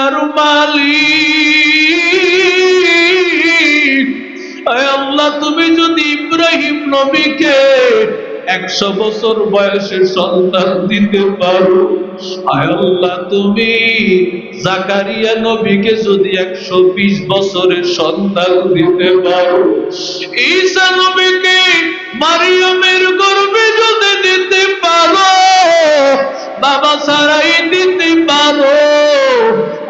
দুনিয়ার মালিক। আয় আল্লাহ, তুমি যদি ইব্রাহিম নবীকে 100 বছর বয়সে সন্তান দিতে পারো, আয় আল্লাহ তুমি জাকারিয়া নবীকে যদি 120 বছরের সন্তান দিতে পারো, ঈসা নবীকে মারিয়ামের গর্ভে যদি দিতে পারো, বাবা ছাড়াই দিতে পারো,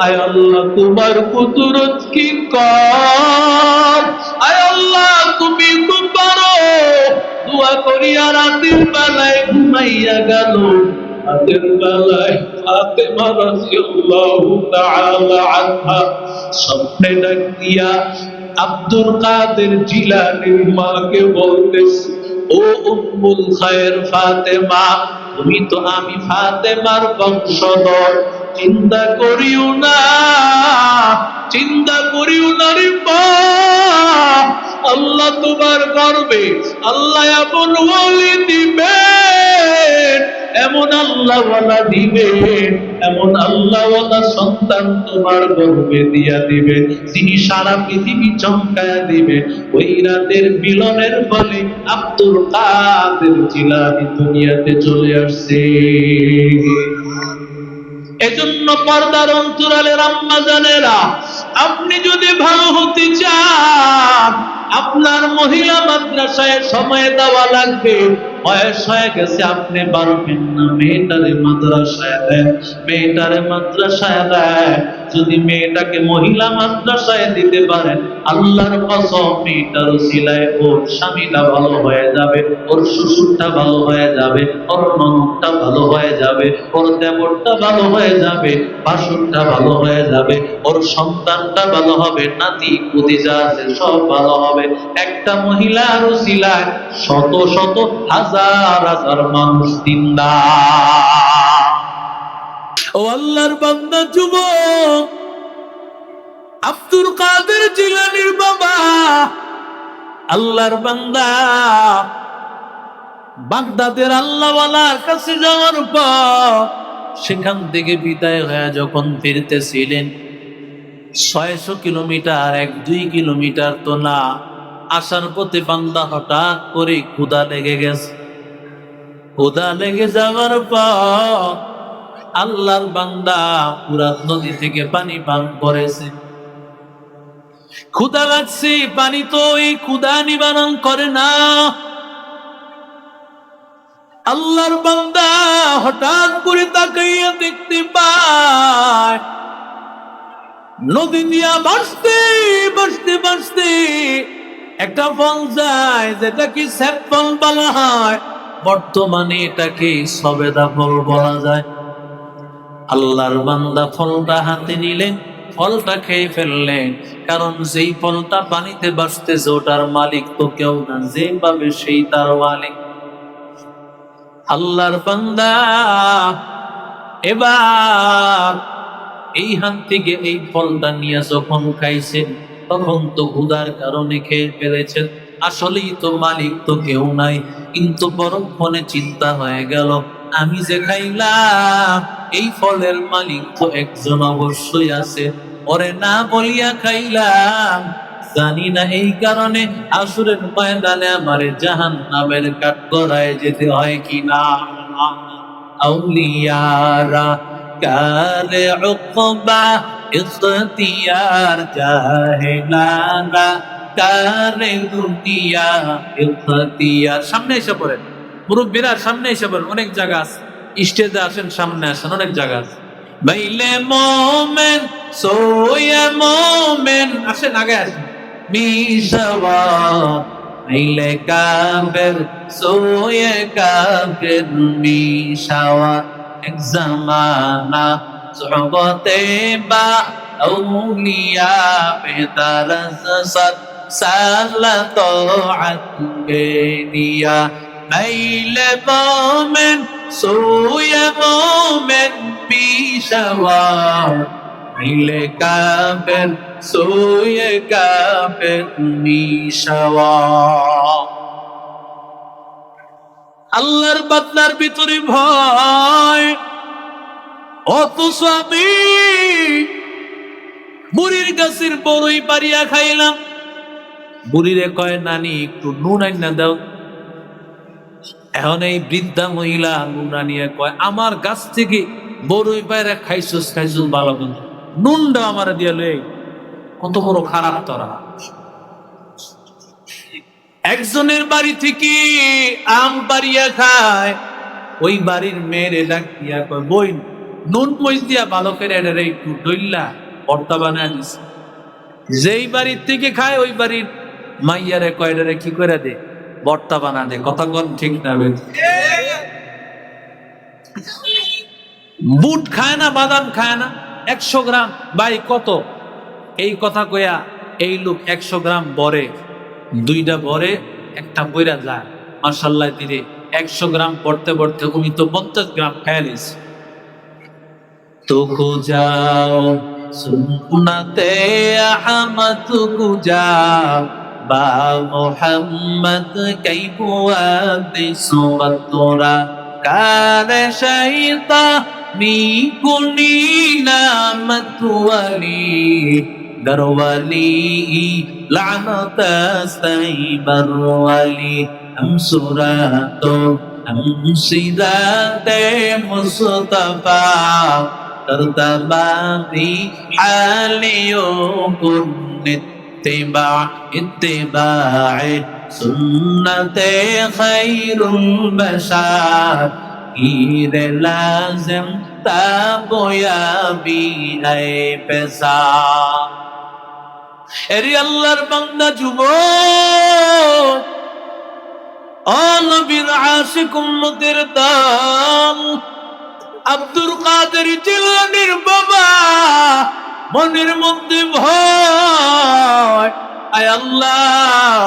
আয় আল্লাহ তোমার কুদরত কি কম? আয় আল্লাহ তুমি তো পারো। দোয়া করিয়া রাতের বেলায় ঘুমাইয়া গেল, রাতের বেলায় ফাতেমা রাদিয়াল্লাহু তাআলা আনহা স্বপ্নে ডাক দিয়া আব্দুল কাদের জিলানীর মাকে বলতেছে, ও উম্মুল খায়ের ফাতেমা, তুমি তো আমি ফাতেমার বংশধর, চিন্তা করিও না, চিন্তা করিও না রে মা, আল্লাহ তোমার গর্বে আল্লাহ এমন ওলি দিবেন, এমন আল্লাহওয়ালা দিবেন, এমন আল্লাহওয়ালা সন্তান তোমার গর্বে দিয়া দিবে, যিনি সারা পৃথিবী চমকায়া দিবে। ওই রাতের মিলনের ফলে আব্দুল কাদের জিলানী দুনিয়াতে চলে আসছে। এজন্য পর্দার অন্তরালের আম্মা জানেরা, আপনি যদি ভালো হতে চান, আপনার মহিলা মাদ্রাসায় সময় দেওয়া লাগবে। বয়স হয়ে গেছে, আপনি পারবেন না, মেয়েটারে মাদ্রাসায় দেন, মেয়েটারে মাদ্রাসায় দেন। যদি মেয়েটাকে মহিলা মাদ্রাসায় দিতে পারেন, আল্লাহর কসম মেয়েটার উসিলায় ওর স্বামীটা ভালো হয়ে যাবে, ওর শ্বশুরটা ভালো হয়ে যাবে, ওর ননদটা ভালো হয়ে যাবে, ওর দেবরটা ভালো হয়ে যাবে, বাসুরটা ভালো হয়ে যাবে, ওর সন্তানটা ভালো হবে, নাতি কুদিজা আছে সব ভালো হবে। একটা মহিলার উসিলায় শত শত হাজার হাজার মানুষ জিন্দাহ। ও আল্লাহর বান্দা যুবক, আব্দুল কাদের জিলানীর বাবা, আল্লাহর বান্দা বাগদাদের আল্লাহওয়ালার কাছে যাওয়ার পর সেখান থেকে বিদায় হয়ে যখন ফিরতেছিলেন, 600 কিলোমিটার, 1-2 কিলোমিটার তো না, আসার পথে বান্দা হঠাৎ করে ক্ষুধা লেগে গেছে। ক্ষুধা লেগে যাওয়ার পর আল্লাহর বান্দা ফুরাত নদী থেকে পানি পান করেছে। ক্ষুধা লাগছে, পানি তো এই ক্ষুধা নিবারণ করে না। আল্লাহর বান্দা হঠাৎ করে তাকাইয়া দেখতে পায় নদী দিয়া ভাসতে ভাসতে ভাসতে একটা ফল যায়, যেটাকে স্যাপ ফল বলা হয়, বর্তমানে এটাকে সবেদা ফল বলা যায়। আল্লাহর বান্দা ফলটা হাতে নিলেন, ফলটা খেয়ে ফেললেন, কারণ যেই ফলটা পানিতে ভাসতেছে ওটার মালিক তো কেউ না, যে পাবে সেই তার মালিক। আল্লাহর বান্দা এবার এই হাত থেকে এই ফলটা নিয়ে যখন খাইছেন, তখন তো ক্ষুধার কারণে খেয়ে ফেলেছেন, আসলেই তো মালিক তো কেউ নাই। কিন্তু পরক্ষণে চিন্তা হয়ে গেল, আমি যে খাইলাম এই ফলের মালিক তো একজন অবশ্যই আছে, ওরে না বলিয়া খাইলাম, জানি না এই কারণে আসরের ময়দানে আমারে জাহান্নামের কাঠগড়ায় যেতে হয় কিনা। আউলিয়ারা কারে উকবা ইখতিয়ার, জাহেলারা কারে দুনিয়া ইখতিয়ার। সামনে এসে পড়েন মুরব্বীরা, সামনে এসে পড়েন, অনেক জায়গা আছে, স্টেজে আসেন, সামনে আসেন, অনেক জায়গা আছে। বাইলে মোমেন সোয়ে মোমেন, আসেন আগে আসেন। মিশাওয়া বাইলে কাফের সোয়ে কাফের, মিশাওয়া এক জামানা সোহবতে বা আউলিয়া বেদারসাত সালাত আতবেনিয়া। বাইলে মোমেন সোয়ে মোমেন, মিশাওয়া বাইলে কাফের সোয়ে কাফের, মিশাওয়া। আল্লাহর বান্দার ভিতরে ভয়, অথচ আমি বুড়ির গাছের বড়ই পারিয়া খাইলাম। বুড়িরে কয় নানি একটু নুন আইনা দাও। এখন এই বৃদ্ধা মহিলা নুন আনিয়ে কয় আমার গাছ থেকে বড়ই পায়রা খাইছস ভালো কিন্তু নুনটা আমার দিয়া লই। কত বড় খারাপ তারা। একজনের বাড়ি থেকে আম পারিয়া খায়, ওই বাড়ির মেয়েরে ডাক দিয়া কয় বই নুন মরিচ দিয়া ভালো করে এটারে একটু ডইল্লা ভর্তা বানায় দিছে। যেই বাড়ির থেকে খায় ওই বাড়ির মাইয়ারে কয় এটারে কি করে দে ভর্তা বানা দে। কথা কোন ঠিক না? বুট খায় না, বাদাম খায় না, 100 গ্রাম ভাই কত? এই কথা কইয়া এই লোক 100 গ্রাম বরে, 2টা বরে একটা বইরা যায়। মাশাআল্লাহ দিরে 100 গ্রাম পড়তে পড়তে উনি তো 50 গ্রাম খাইলিস। তো খুঁজাও সুন্নতে আহমদ খুঁজাও বা মোহাম্মদ কাইবুয়া দিসুরা কারে শাইতা মি কুনি নামত ওয়ালি দরওয়ালি লানত সাইবার ওয়ালি हम सुरातो हम सिदाते मुस्तफा तरतबाबी हालियों कुन इत्तिबा इत्तिबाए सुन्नते खैरुल बशर हीरे लाजिम ताबोया भी है पैसा। एरी अल्लाहर बंदा जुबोन নবীর আশিক উম্মতের দল আব্দুল কাদের জিলানীর বাবা মনের মধ্যে ভয়, আয় আল্লাহ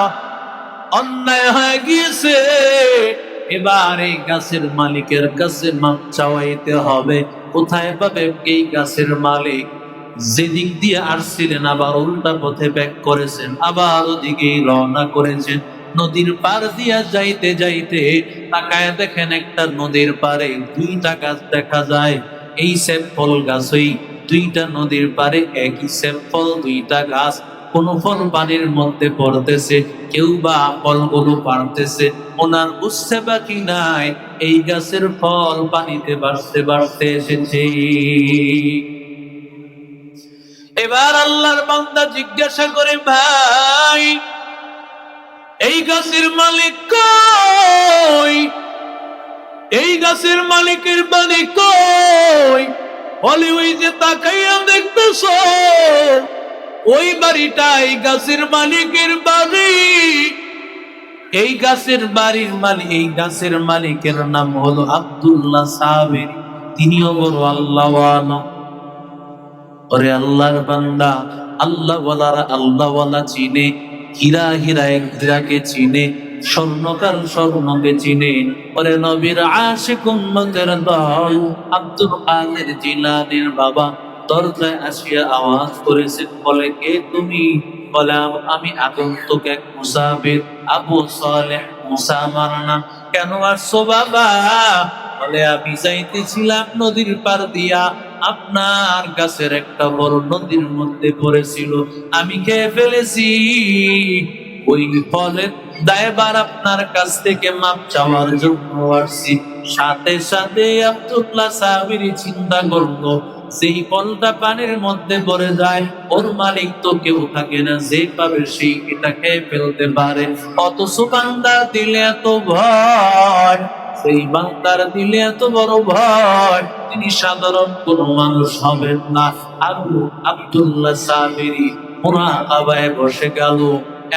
অন্যায় হয়ে গিয়েছে, এবার এই গাছের মালিকের কাছে মাপ চাওয়াইতে হবে। কোথায় পাবে এই গাছের মালিক? যেদিক দিয়ে আসছিলেন আবার উল্টা পথে ব্যাক করেছেন, আবার ওদিকেই রওনা করেছেন। নদীর পার দিয়া যাইতে যাইতে তাকায় দেখেন একটা নদীর পারে 2টা গাছ দেখা যায়। এই সেমফল গাছ, ওই 2টা নদীর পারে একই সেমফল 2টা গাছ। কোন ফল পানির মধ্যে পড়তেছে, কেউ বা ফলগুলো পারতেছে। ওনার বুঝতে বাকি নাই এই গাছের ফল পানিতে বাড়তে বাড়তে এসেছে। এবার আল্লাহর বান্দা জিজ্ঞাসা করে ভাই এই গাছের মালিক কই? এই গাছের মালিকের বাড়ি কই? বলে ওই যে তাকাইয়া দেখতেছ ওই বাড়িটা এই গাছের মালিকের বাড়ি। এই গাছের বাড়ির মালিক, এই গাছের মালিকের নাম হলো আব্দুল্লাহ সাবেরি। তিনিও বড় আল্লাহওয়ালা। ওরে আল্লাহর বান্দা, আল্লাহওয়ালারা আল্লাহওয়ালা চিনে, হীরা হীরাকে চিনে, স্বর্ণকার স্বর্ণকে চিনে। ওরে নবীর আশিক উম্মতের দল আব্দুল কাদের জিলানীর বাবা দরজায় আসিয়া আওয়াজ করেছেন, বলে কে তুমি? বলে আমি আগন্তুক এক মুসাফির, আবু সালেহ মুসা আমার নাম। কেন আসছো বাবা? বলে আমি যাইতেছিলাম নদীর পার দিয়া, আপনার গাছের একটা বড় নদীর মধ্যে পড়েছিল, আমি খেয়ে ফেলেছি। ওই ফলের দায়বার আপনার কাছ থেকে মাপ চাওয়ার জন্য আসছি। সাথে সাথে আব্দুল্লাহ সাবিরি চিন্তা করলো সেই ফলটা পানির মধ্যে পড়ে যায়, ওর মালিক তো কেউ থাকে না, যে পাবে সেই এটা খেয়ে ফেলতে পারে। অথচ বান্দার দিলে এত ভয়, সেই বান্দার দিলে এত বড় ভয়, তিনি সাধারণ কোন মানুষ হবেন না। আব্দুল্লাহ সাবিরি মুরাকাবায় বসে গেল।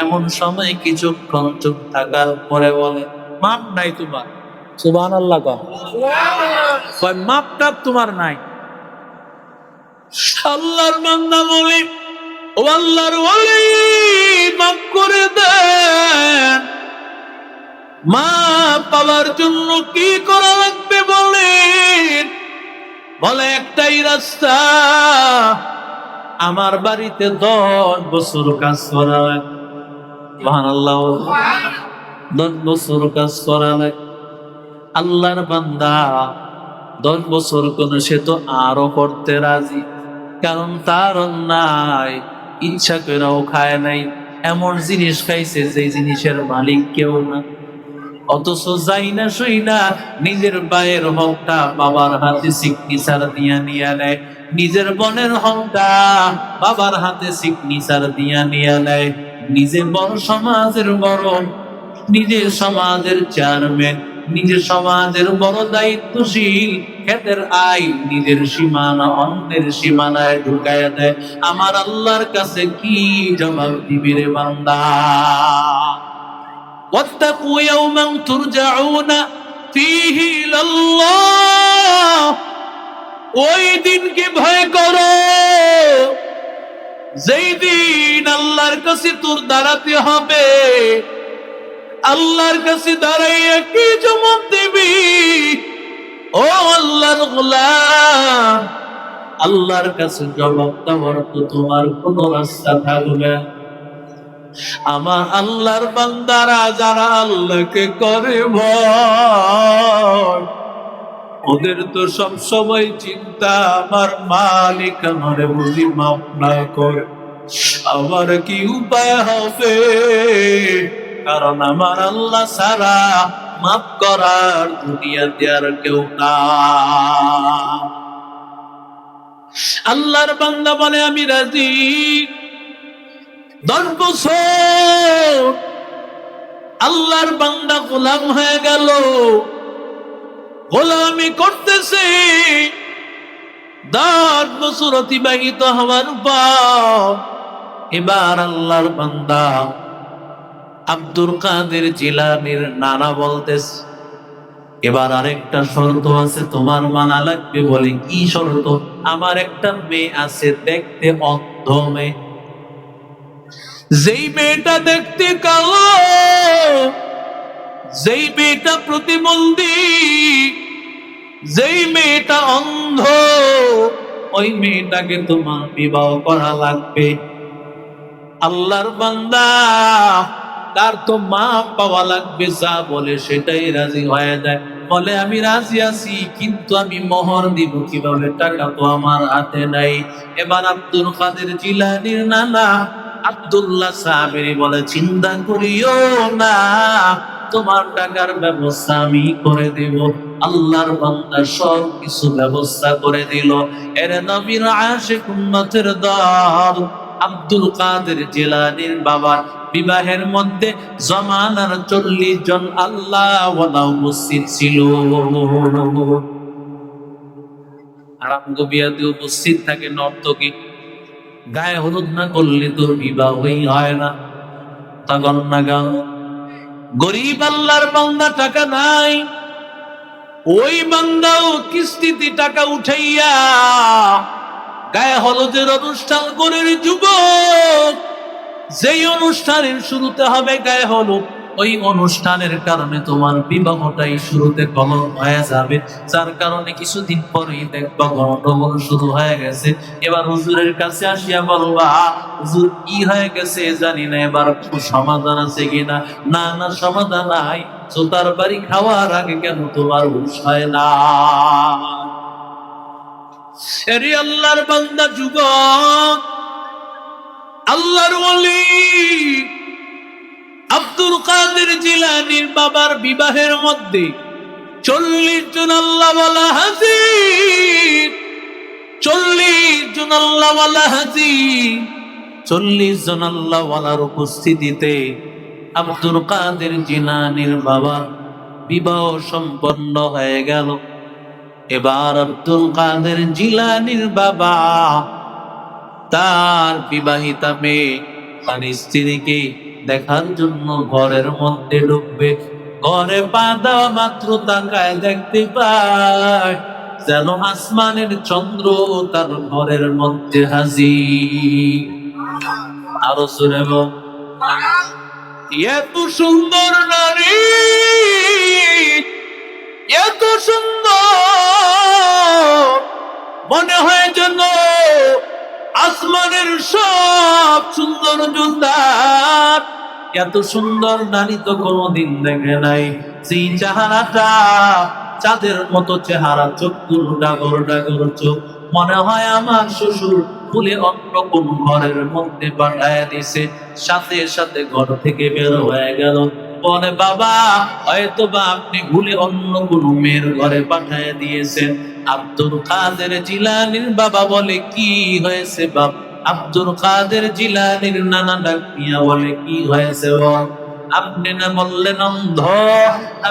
এমন সময় কিছুক্ষণ চুপ থাকার পরে বলে মাপ নাই তোমার। সুবহানাল্লাহ কয় মাপটা তোমার নাই। আল্লাহর বান্দা বলে ও আল্লাহর ওলি মাফ করে দেন। মাপ পাওয়ার জন্য কি করা লাগবে বলেন? বলে একটাই রাস্তা, আমার বাড়িতে 10 বছর কাজ করা লাগবে। সুবহানাল্লাহ, 10 বছর কাজ করা লাগবে। আল্লাহর বান্দা 10 বছর কোন সে তো আরো করতে রাজি, কারণ তার অন্যায় ইচ্ছা করেও খায় নাই, এমন জিনিস খাইছে যে জিনিসের মালিক কেউ না। অথচ যাই না শুই না নিজের ভাইয়ের হকটা বাবার হাতে সিগনেচার দিয়া নিয়ে নেয়, নিজের বোনের হকটা বাবার হাতে সিগনেচার দিয়া নিয়ে নেয়, নিজে বড় সমাজের বড়, নিজের সমাজের চেয়ারম্যান, নিজের সমাজের বড় দায়িত্বশীল, ক্ষেতের আয় নিজের সীমানা অন্যের সীমানায় ঢুকাইয়া দেয়। আমার আল্লাহর কাছে কি জবাব দিবি রে বান্দা? واتقوا يوما ترجعون فيه إلى الله, ওই দিনকে ভয় করো যেই দিন আল্লাহর কাছে তোর দাঁড়াতে হবে। আল্লাহর কাছে দাঁড়াইয়া কি জবাব দিবি? ও আল্লাহর গোলাম, আল্লাহর কাছে জবাব দেওয়ার তো তোমার কোনো রাস্তা থাকবে। আমার আল্লাহর বান্দারা যারা আল্লাহকে করে ভয়, ওদের তো সব সময় চিন্তা আমার মালিক আমারে বুঝি মাফ না করে আমার কি উপায় হবে, কারণ আমার আল্লাহ ছাড়া মাফ করার দুনিয়াতে আর কেউ না। আল্লাহর বান্দা বলে আমি রাজি। 10 বছর আল্লাহর বান্দা গোলাম হয়ে গেল, গোলামি করতেছে। 10 বছর অতিবাহিত হওয়ার পর এবার আল্লাহর বান্দা আব্দুল কাদের জিলানীর নানা বলতেছে, এবার আরেকটা শর্ত আছে তোমার মানা লাগবে। বলে কি শর্ত? আমার একটা মেয়ে আছে, দেখতে অন্ধ মেয়ে, যেই মেয়েটা দেখতে কালো, যেই মেয়েটা প্রতিবন্ধী, যেই মেয়েটা অন্ধ, ওই মেয়েটাকে তোমার বিবাহ করা লাগবে। আল্লাহর বান্দা তার তো মা পাওয়া লাগবে, যা বলে সেটাই রাজি হয়ে যায়। বলে আমি রাজি আছি, কিন্তু আমি মোহর দিব কিভাবে? টাকা তো আমার হাতে নাই। এবার আব্দুল কাদের জিলানীর নানা আব্দুল্লাহ সাহাবেরি বলে চিন্তা করিও না, তোমার টাকার ব্যবস্থা আমি করে দেব। আল্লাহর বান্দা সব কিছু ব্যবস্থা করে দিল। এর নবীর আশিক উম্মতের দল আব্দুল কাদের জিলানীর বাবা বিবাহের মধ্যে জমানার 40 জন আল্লাহ ওয়ালা উপস্থিত ছিল। আরামগ বিয়াতে উপস্থিত থাকে নর্তকী, গায়ে হলুদ না করলে তোর বিবাহই হয় না। তখন না গান গরিব আল্লাহর বান্দা টাকা নাই, ওই বান্দাও কিস্তিতে টাকা উঠাইয়া গায়ে হলুদের অনুষ্ঠান করে যুবক, যেই অনুষ্ঠানের শুরুতে হবে গায়ে হলুদ, ওই অনুষ্ঠানের কারণে তোমার বিবাহটাই শুরুতে কলম হয়ে যাবে। যার কারণে কিছুদিন পরেই দেখবা গন্ডগোল শুরু হয়ে গেছে। এবার হুজুরের কাছে আসিয়া বলবা হুজুর কি হয়ে গেছে জানি না, এবার সমাধান আছে কিনা? না না সমাধান নাই। জোতার বাড়ি খাওয়ার আগে কেন তোমার হুঁশ হয় না? এরে আল্লাহর বান্দা যুবক, আল্লাহর ওলি আব্দুল কাদের জিলানীর বাবার বিবাহের মধ্যে 40 জন আল্লাহওয়ালা হাজির, 40 জন আল্লাহওয়ালা হাজির। 40 জন আল্লাহওয়ালার উপস্থিতিতে আব্দুল কাদের জিলানীর বাবার বিবাহ সম্পন্ন হয়ে গেল। এবার আব্দুল কাদের জিলানীর বাবা তার বিবাহিতা মেয়ে তার স্ত্রীকে দেখার জন্য ঘরের মধ্যে ঢুকবে। ঘরে পা দেওয়া মাত্র তাকায় দেখতে পায় যেন আসমানের চন্দ্র তার ঘরের মধ্যে হাজির। আরো জোরে বল, এত সুন্দর নারী, এত সুন্দর, মনে হয় যেন আসমানের সব সুন্দর জুন্দার। এত সুন্দর নারী তো কোনোদিন দেখে নাই। সেই চেহারাটা চাঁদের মতো চেহারা, চোখ ডাগর ডাগর চোখ, মনে হয় আমার শ্বশুর ভুলে অন্য কোন ঘরের মধ্যে পাঠায় দিছে। সাথে সাথে ঘর থেকে বের হয়ে গেল। বলে বাবা, হয়তো বা আপনি ভুলে অন্য কোন মেয়ের ঘরে পাঠায় দিয়েছেন। আব্দুল কাদের জিলানীর বাবা বলে, কি হয়েছে বাপ? আব্দুল কাদের জিলানীর নানা ডাক দিয়া বলে, কি হয়েছে বল? আপনি না বললেন অন্ধ,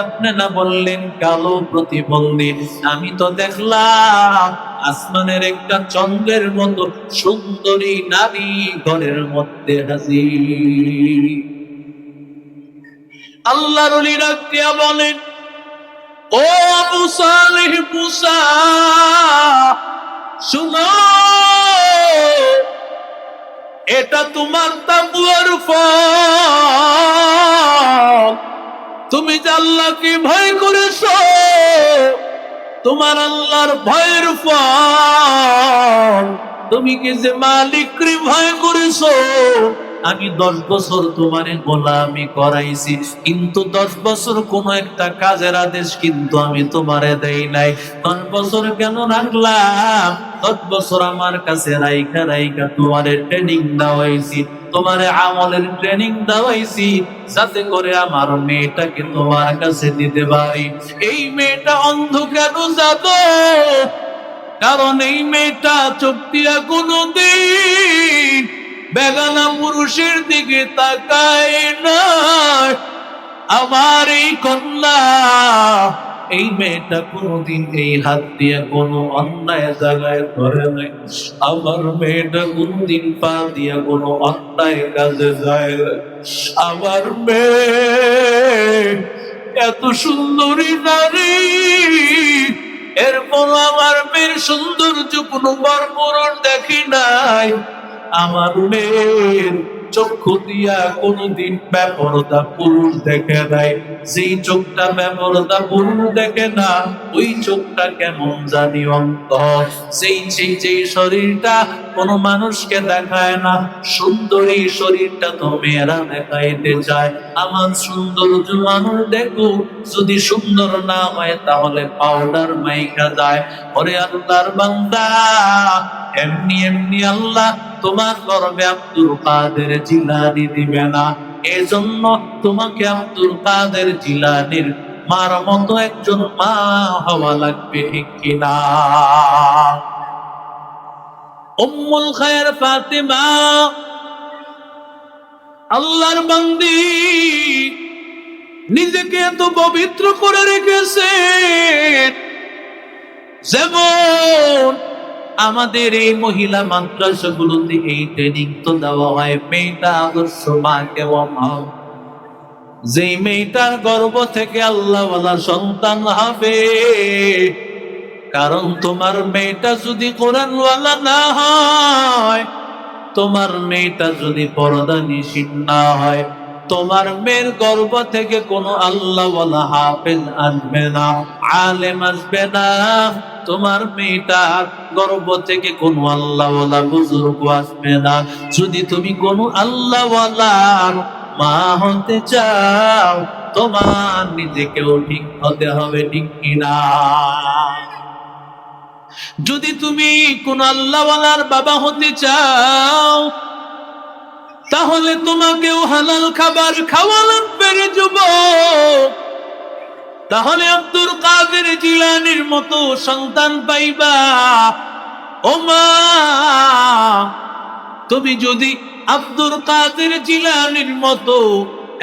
আপনি না বললেন কালো প্রতিবন্ধী, আমি তো দেখলাম আসমানের একটা চন্দ্রের মতো সুন্দরী নারী ঘরের মধ্যে হাজির। আল্লাহর ওলি ডাক দিয়া বলেন, ও আবু সালেহ মুসা, শুনো, এটা তোমার তাকওয়ার ফল। তুমি যে আল্লাহকে ভয় করেছো, তোমার আল্লাহর ভয়ের ফল। তুমি কি যে মালিককে ভয় করেছো? আমি 10 বছর তোমারে গোলামি করাইছি, কিন্তু 10 বছর কোন একটা কাজের আদেশ কিন্তু আমি তোমারে দেই নাই। 10 বছর কেন রাখলাম? 10 বছর আমার কাছে রাইখা রাইখা তোমারে ট্রেনিং দেওয়াইছি, তোমারে আমলের ট্রেনিং দেওয়াইছি, যাতে করে আমার মেয়েটাকে তোমার কাছে দিতে পারি। এই মেয়েটা অন্ধ কেন জানো? কারণ এই মেয়েটা চোখ দিয়া কোনদিন বেগানা পুরুষের দিকে তাকায় না। আমার এই কন্যা, এই মেয়েটা কোনদিন এই হাত দিয়ে কোনো অন্যায় জায়গায় ধরে নাই। আমার মেয়েটা কোনদিন পা দিয়ে কোনো অন্যায় কাজে যায় না। আমার মেয়ে এত সুন্দরী নারী, এরপর আমার মেয়ের সৌন্দর্য কোনো বরপুরুষ দেখি নাই। আমার মেয়ের চক্ষু দিয়া কোনদিন ব্যাপারতা পুরুষ দেখে নাই। যেই চোখটা ব্যাপারতা পুরুষ দেখে না, ওই চোখটা কেমন জানি অন্ধ। যেই শরীরটা কোনো মানুষকে দেখায় না, সুন্দরী শরীরটা তো মেয়েরা দেখাইতে চায়। আমার সৌন্দর্য মানুষ দেখো, যদি সুন্দর না হয় তাহলে পাউডার মাইকা যায়। ওরে আল্লাহর বান্দা, এমনি এমনি আল্লাহ তোমার গর্বে আব্দুল কাদের জিলানী দিবে না। এজন্য তোমাকে আব্দুল কাদের জিলানীর মার মতো একজন মা হওয়া লাগবে, ঠিক কিনা? উম্মুল খায়ের ফাতেমা আল্লাহর বান্দি, নিজেকে এত পবিত্র করে রেখেছে, যেমন আমাদের এই মহিলা মাদ্রাসাগুলোতে এই ট্রেনিং তো দেওয়া হয়, মেয়েটা আদর্শ মা কেমন হবে, যেই মেয়েটার গর্ভ থেকে আল্লাহওয়ালা সন্তান হবে। কারণ তোমার মেয়েটা যদি কোরআনওয়ালা না হয়, তোমার মেয়েটা যদি পর্দা নিশীন না হয়, তোমার মেয়ের গর্ভ থেকে কোনো আল্লাহওয়ালা হাফেজ আসবে না, আলেম আসবে না। তোমার মেয়েটার গর্ভ থেকে কোনো আল্লাহওয়ালা বুজুর্গ আসবে না। যদি তুমি কোনো আল্লাহওয়ালার মা হতে চাও, তোমার নিজেকেও ঠিক হতে হবে, ঠিক কিনা? যদি তুমি কোন আল্লাহওয়ালার বাবা হতে চাও, তাহলে তোমাকেও হালাল খাবার খাওয়া লাগবে রে যুবক। তাহলে আব্দুল কাদের জিলানীর মতো সন্তান পাইবা। ও মা, তুমি যদি আব্দুল কাদের জিলানীর মতো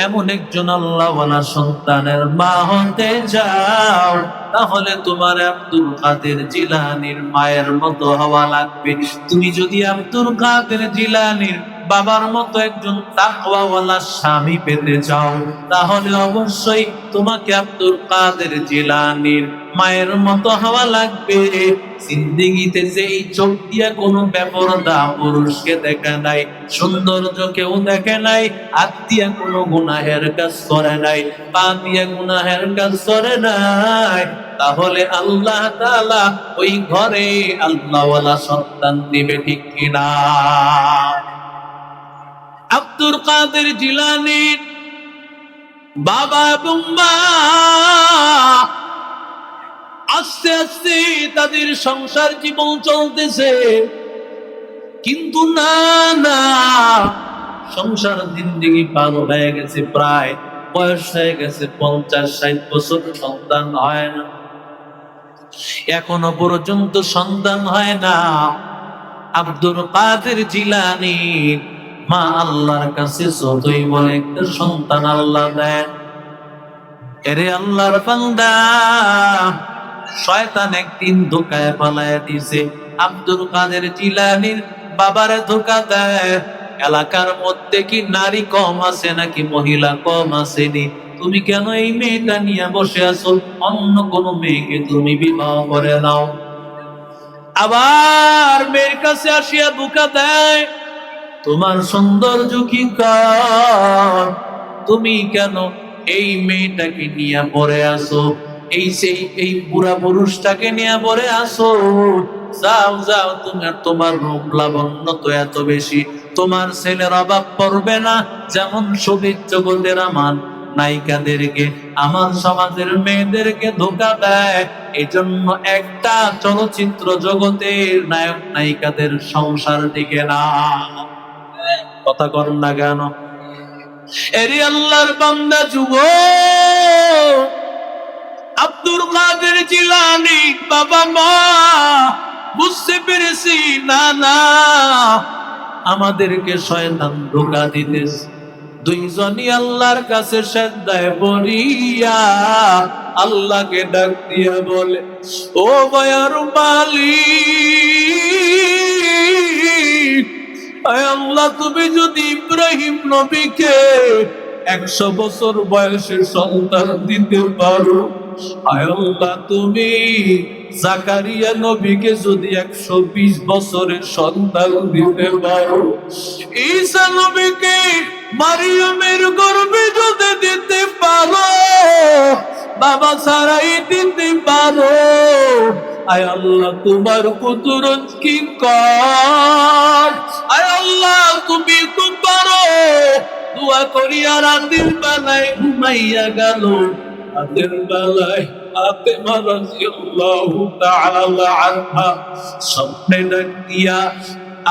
এমন একজন আল্লাহওয়ালা সন্তানের মা হতে যাও, তাহলে তোমার আব্দুল কাদের জিলানীর মায়ের মতো হওয়া লাগবে। তুমি যদি আব্দুল কাদের জিলানীর বাবার মতো একজন তাকওয়াওয়ালা স্বামী পেতে চাও, তাহলে অবশ্যই তোমাকে আব্দুল কাদের জিলানীর মায়ের মতো হওয়া লাগবে। জিন্দেগিতে যেই চোখ দিয়া কোনো বেপরদা পুরুষকে দেখে নাই, সৌন্দর্য কেউ দেখে নাই, হাত দিয়া কোনো গুনাহের কাজ করে নাই, পা দিয়া গুনাহের কাজ করে নাই, তাহলে আল্লাহ তাআলা ওই ঘরে আল্লাহওয়ালা সন্তান দিবে, ঠিক কিনা? আব্দুল কাদের জিলানীর বাবা এবং মা আস্তে আস্তে তাদের সংসার জীবন চলতেছে। কিন্তু না না, সংসার জিন্দেগি পার হয়ে গেছে, প্রায় বয়স হয়ে গেছে 50-60 বছর, সন্তান হয় না, এখনো পর্যন্ত সন্তান হয় না। আব্দুল কাদের জিলানীর মা আল্লাহর কাছে যতই বলে একটা সন্তান আল্লাহ দেন। এরে আল্লাহর বান্দা, শয়তান একদিন ধোকায় পালায় দিছে। আব্দুল কাদের জিলানীর বাবারে ধোকা দেয়, এলাকার মধ্যে কি নারী কম আছে নাকি মহিলা কম আসেনি? তুমি কেন এই মেয়েটা নিয়ে বসে আছো? অন্য কোন মেয়েকে তুমি বিবাহ করে নাও। আবার মেয়ের কাছে আসিয়া ধোকা দেয়, তোমার সৌন্দর্য কি কর, তুমি কেন এই মেয়েটাকে নিয়ে পড়ে আসো, এই বুড়া পুরুষটাকে নিয়ে পড়ে আসো। যাও যাও, তোমার রূপ লাবণ্য তো এত বেশি, তোমার ছেলের অভাব পড়বে না। যেমন সবিক জগতের আমার নায়িকাদেরকে, আমার সমাজের মেয়েদেরকে ধোকা দেয়, এজন্য একটা চলচ্চিত্র জগতের নায়ক নায়িকাদের সংসার টিকে না। কথা কর না কেন? এরি আল্লাহর বান্দা যুব আব্দুল কাদের জিলানী বাবা মা বুঝতে পেরেছি, না না, আমাদেরকে শয়তান ধোঁকা দিতেছে। দুইজনই আল্লাহর কাছে সেজদায় পড়িয়া আল্লাহকে ডাক দিয়া বলে, ও মায়ার মালিক, আয় আল্লাহ, তুমি যদি ইব্রাহিম নবীকে 100 বছর বয়সে সন্তান দিতে পারো, আয় আল্লাহ, তুমি জাকারিয়া নবীকে যদি 120 বছরের সন্তান দিতে পারো, ঈসা নবীকে মারিয়ামের গর্ভে যদি দিতে পারো, বাবা ছাড়াই দিতে পারো, আয় আল্লাহ, তোমার কুদরত কি কর, আয় আল্লাহ, তুমি তো পারো। দোয়া করিয়া রাতের বেলায় ঘুমাইয়া গেল, রাতের বেলায় ফাতেমা রাদিয়াল্লাহু তাআলা আনহা স্বপ্নে ডাক দিয়া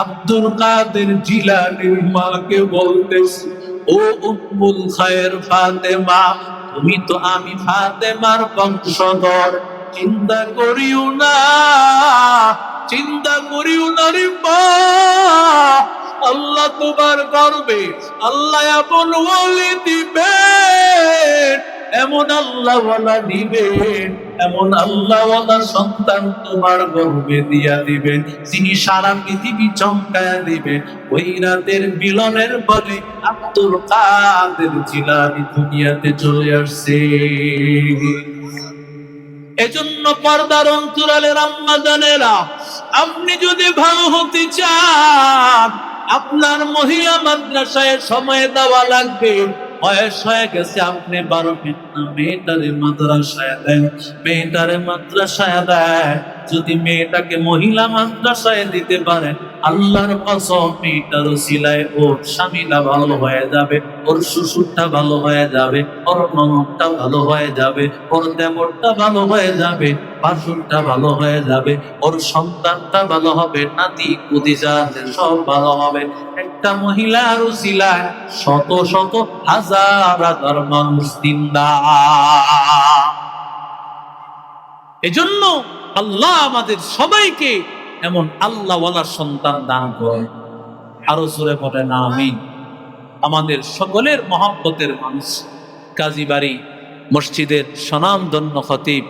আব্দুল কাদের জিলানীর মাকে বলতেছে, ও উম্মুল খায়ের ফাতেমা, তুমি তো আমি ফাতেমার বংশধর, চিন্তা করিও না, চিন্তা করিও না রে মা, আল্লাহ তোমার গর্বে আল্লাহ এমন ওলি দিবেন, এমন আল্লাহওয়ালা দিবেন, এমন আল্লাহওয়ালা সন্তান তোমার গর্ভে দিয়া দিবেন, যিনি সারা পৃথিবী চমকায়া দিবেন। ওই রাতের মিলনের বলে আব্দুল কাদের জিলানী দুনিয়াতে চলে আসছে। এজন্য পর্দার অন্তরালের আম্মা জানেরা, আপনি যদি ভালো হতে চান, আপনার মহিলা মাদ্রাসায় সময় দেওয়া লাগবে। বয়স হয়ে গেছে, আপনি 12 মিনিট না, মেয়েটারে মাদ্রাসায় দেন, মেয়েটারে মাদ্রাসায় দেয়। যদি মেয়েটাকে মহিলা মাদ্রাসায় দিতে পারেন, আল্লাহর কসম, মেয়েটার ওসিলায় ওর স্বামীটা ভালো হয়ে যাবে, ওর শ্বশুরটা ভালো হয়ে যাবে, ওর ননদটা ভালো হয়ে যাবে, ওর দেবরটা ভালো হয়ে যাবে, বাসুরটা ভালো হয়ে যাবে, ওর সন্তানটা ভালো হবে, নাতি কুদিজা সব ভালো হবে। একটা মহিলার ওসিলায় শত শত হাজার হাজার মানুষ জিন্দাহ। এজন্য আল্লাহ আমাদের সবাইকে এমন আল্লাহওয়ালার সন্তান দান করে। আরো জোরে বলেন আমিন। আমাদের সকলের মহব্বতের মানুষ, কাজীবাড়ি মসজিদের স্বনামধন্য খতিব